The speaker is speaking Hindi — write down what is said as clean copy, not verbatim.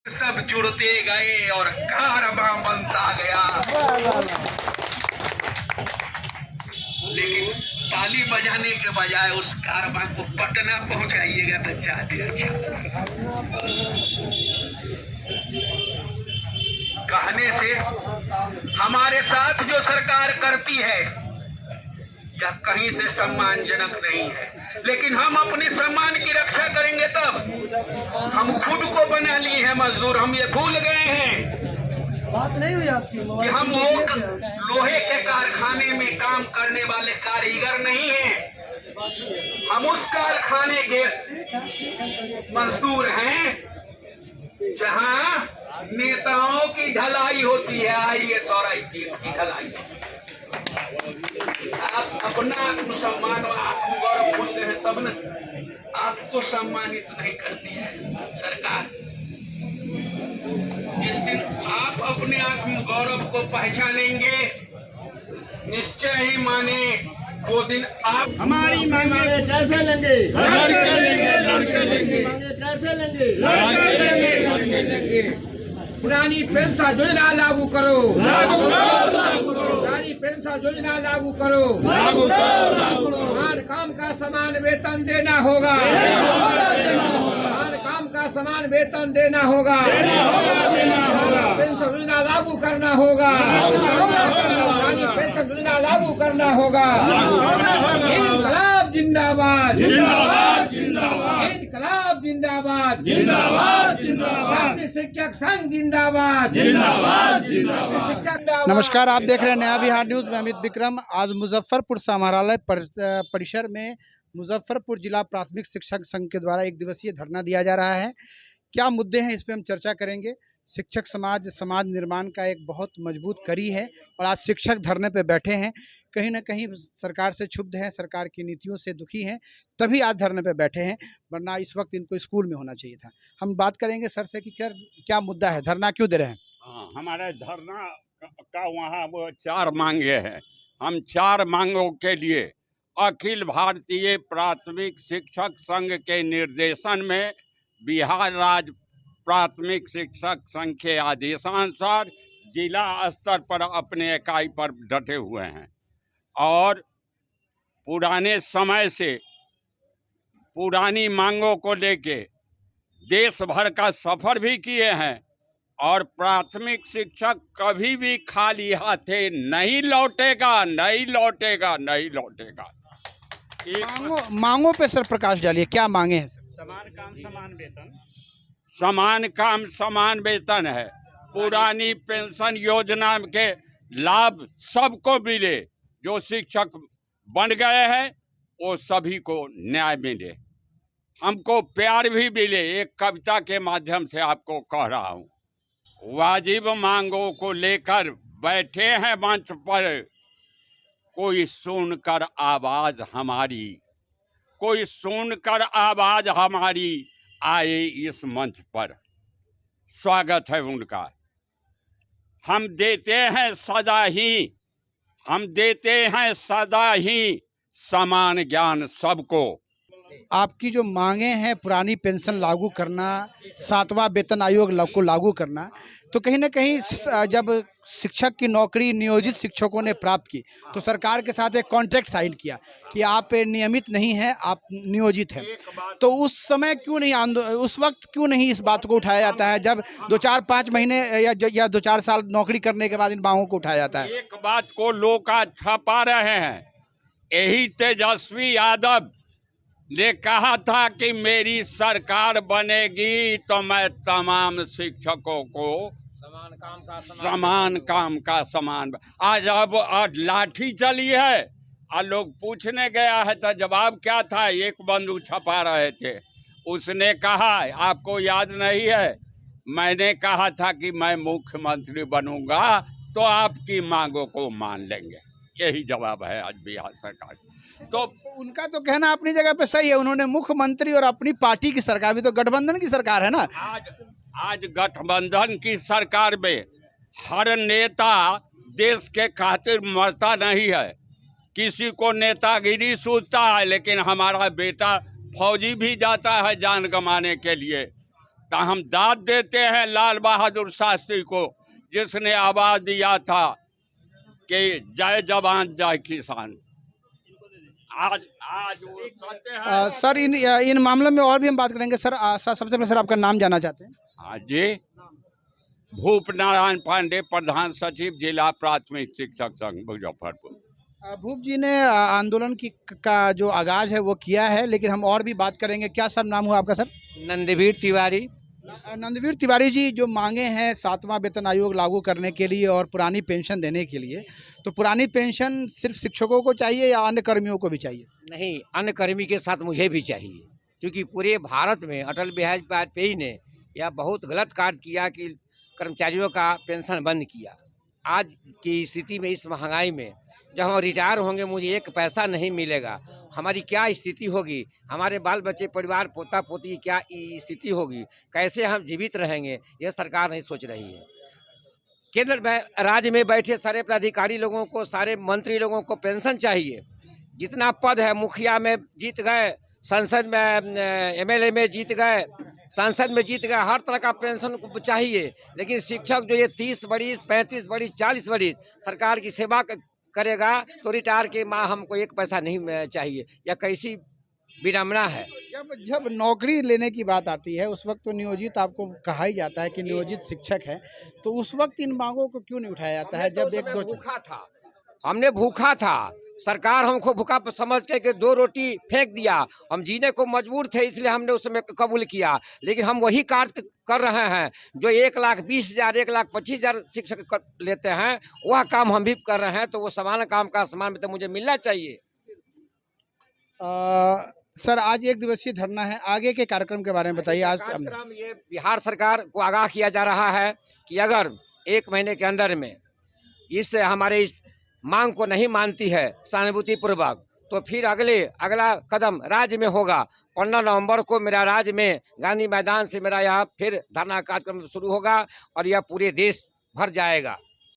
सब जुड़ते गए और कारवां बनता गया। लेकिन ताली बजाने के बजाय उस कारवां को पटना पहुंचाइएगा तो चाहते अच्छा। कहने से हमारे साथ जो सरकार करती है यह कहीं से सम्मानजनक नहीं है, लेकिन हम अपने सम्मान की रक्षा करेंगे तब। हम खुद को बना लिए हैं मजदूर, हम ये भूल गए हैं बात नहीं हुई आपकी कि हम लोहे के कारखाने में काम करने वाले कारीगर नहीं हैं, हम उस कारखाने के मजदूर हैं जहां नेताओं की ढलाई होती है, IAS और IPS की ढलाई। आप अपना आत्मसम्मान और आत्मगौरव भूलते हैं तब न आपको सम्मानित नहीं करती है सरकार। जिस दिन आप अपने आत्मगौरव को पहचानेंगे निश्चय ही माने वो दिन आप हमारी मांगे कैसे लेंगे, मांगे कैसे लेंगे। पुरानी पेंशन योजना लागू करो, पुरानी पेंशन योजना लागू करो। हर काम का समान वेतन देना होगा, हर काम का समान वेतन देना होगा। पेंशन योजना लागू करना होगा, पुरानी पेंशन योजना लागू करना होगा। इनकलाब जिंदाबाद, इनकलाब जिंदाबाद, राष्ट्रीय शिक्षक संघ जिंदाबाद। नमस्कार, आप देख रहे हैं नया बिहार न्यूज़ में अमित विक्रम। आज मुजफ्फरपुर समाहरणालय परिसर में मुजफ्फरपुर जिला प्राथमिक शिक्षक संघ के द्वारा एक दिवसीय धरना दिया जा रहा है। क्या मुद्दे हैं इस पे हम चर्चा करेंगे। शिक्षक समाज निर्माण का एक बहुत मजबूत कड़ी है और आज शिक्षक धरने पे बैठे हैं। कहीं ना कहीं सरकार से क्षुब्ध हैं, सरकार की नीतियों से दुखी हैं, तभी आज धरने पे बैठे हैं, वरना इस वक्त इनको स्कूल में होना चाहिए था। हम बात करेंगे सर से कि क्या मुद्दा है, धरना क्यों दे रहे हैं। हमारे धरना का वहाँ वो 4 मांगे हैं। हम 4 मांगों के लिए अखिल भारतीय प्राथमिक शिक्षक संघ के निर्देशन में बिहार राज्य प्राथमिक शिक्षक संघ के आदेशानुसार जिला स्तर पर अपने इकाई पर डटे हुए हैं और पुराने समय से पुरानी मांगों को लेके देश भर का सफर भी किए हैं और प्राथमिक शिक्षक कभी भी खाली हाथे नहीं लौटेगा, नहीं लौटेगा, नहीं लौटेगा। मांगों पे सर प्रकाश डालिए, क्या मांगे हैं सर। समान काम समान वेतन, समान काम समान वेतन है। पुरानी पेंशन योजना के लाभ सबको मिले, जो शिक्षक बन गए हैं वो सभी को न्याय मिले, हमको प्यार भी मिले। एक कविता के माध्यम से आपको कह रहा हूँ। वाजिब मांगों को लेकर बैठे हैं मंच पर, कोई सुनकर आवाज हमारी, कोई सुनकर आवाज हमारी आए इस मंच पर। स्वागत है उनका। हम देते हैं सदा ही, हम देते हैं सदा ही समान ज्ञान सबको। आपकी जो मांगे हैं, पुरानी पेंशन लागू करना, 7वां वेतन आयोग को लागू करना, तो कहीं ना कहीं जब शिक्षक की नौकरी नियोजित शिक्षकों ने प्राप्त की तो सरकार के साथ एक कॉन्ट्रैक्ट साइन किया कि आप नियमित नहीं हैं, आप नियोजित हैं। तो उस समय क्यों नहीं उस वक्त क्यों नहीं इस बात को उठाया जाता है, जब 2-4-5 महीने या 2-4 साल नौकरी करने के बाद इन मांगों को उठाया जाता है। एक बात को लोग आज छपा रहे हैं। यही तेजस्वी यादव ने कहा था कि मेरी सरकार बनेगी तो मैं तमाम शिक्षकों को समान काम का समान। आज अब लाठी चली है और लोग पूछने गया है तो जवाब क्या था। एक बंधु छपा रहे थे, उसने कहा, आपको याद नहीं है, मैंने कहा था कि मैं मुख्यमंत्री बनूंगा तो आपकी मांगों को मान लेंगे। यही जवाब है आज बिहार सरकार। तो उनका तो कहना अपनी जगह पे सही है, उन्होंने मुख्यमंत्री और अपनी पार्टी की सरकार, भी तो गठबंधन की सरकार है ना। आज गठबंधन की सरकार में हर नेता देश के खातिर मरता नहीं है। किसी को नेतागिरी सूझता है, लेकिन हमारा बेटा फौजी भी जाता है जान गंवाने के लिए। तो हम दाद देते हैं लाल बहादुर शास्त्री को, जिसने आवाज दिया था कि जय जवान जय किसान। आज वो कहते हैं। सर इन मामलों में और भी हम बात करेंगे। सर सबसे पहले सर आपका नाम जानना चाहते हैं। हाँ जी, भूप नारायण पांडे, प्रधान सचिव जिला प्राथमिक शिक्षक संघ मुजफ्फरपुर। भूप जी ने आंदोलन का जो आगाज है वो किया है, लेकिन हम और भी बात करेंगे। क्या सर नाम हुआ आपका सर? नंदवीर तिवारी। नंदवीर तिवारी जी, जो मांगे हैं 7वां वेतन आयोग लागू करने के लिए और पुरानी पेंशन देने के लिए, तो पुरानी पेंशन सिर्फ शिक्षकों को चाहिए या अन्य कर्मियों को भी चाहिए? नहीं, अन्य कर्मी के साथ मुझे भी चाहिए, क्योंकि पूरे भारत में अटल बिहारी वाजपेयी ने यह बहुत गलत कार्य किया कि कर्मचारियों का पेंशन बंद किया। आज की स्थिति में, इस महंगाई में, जब हम रिटायर होंगे मुझे एक पैसा नहीं मिलेगा, हमारी क्या स्थिति होगी, हमारे बाल बच्चे परिवार पोता पोती की क्या स्थिति होगी, कैसे हम जीवित रहेंगे, यह सरकार नहीं सोच रही है। केंद्र में राज्य में बैठे सारे पदाधिकारी लोगों को, सारे मंत्री लोगों को पेंशन चाहिए। जितना पद है, मुखिया में जीत गए, संसद में MLA में जीत गए, संसद में जीत गए, हर तरह का पेंशन को चाहिए। लेकिन शिक्षक जो ये 30 बरिस 35 बरिस 40 बरिस सरकार की सेवा करेगा तो रिटायर के माँ हमको एक पैसा नहीं चाहिए, या कैसी विडम्बना है। जब नौकरी लेने की बात आती है उस वक्त तो नियोजित आपको कहा ही जाता है कि नियोजित शिक्षक है, तो उस वक्त इन मांगों को क्यों नहीं उठाया जाता है? जब एक दो भूखा था, हमने भूखा था, सरकार हमको भूखा समझ के 2 रोटी फेंक दिया, हम जीने को मजबूर थे, इसलिए हमने उसमें कबूल किया। लेकिन हम वही कार्य कर रहे हैं जो 1,20,000 1,25,000 शिक्षक लेते हैं, वह काम हम भी कर रहे हैं। तो वो समान काम का समान में तो मुझे मिलना चाहिए। सर आज 1 दिवसीय धरना है, आगे के कार्यक्रम के बारे में बताइए। आज कार्यक्रम ये बिहार सरकार को आगाह किया जा रहा है कि अगर 1 महीने के अंदर में इस हमारे इस मांग को नहीं मानती है सहानुभूति पूर्वक, तो फिर अगला कदम राज्य में होगा। 15 नवंबर को मेरा राज्य में गांधी मैदान से मेरा यहाँ फिर धरना कार्यक्रम शुरू होगा और यह पूरे देश भर जाएगा।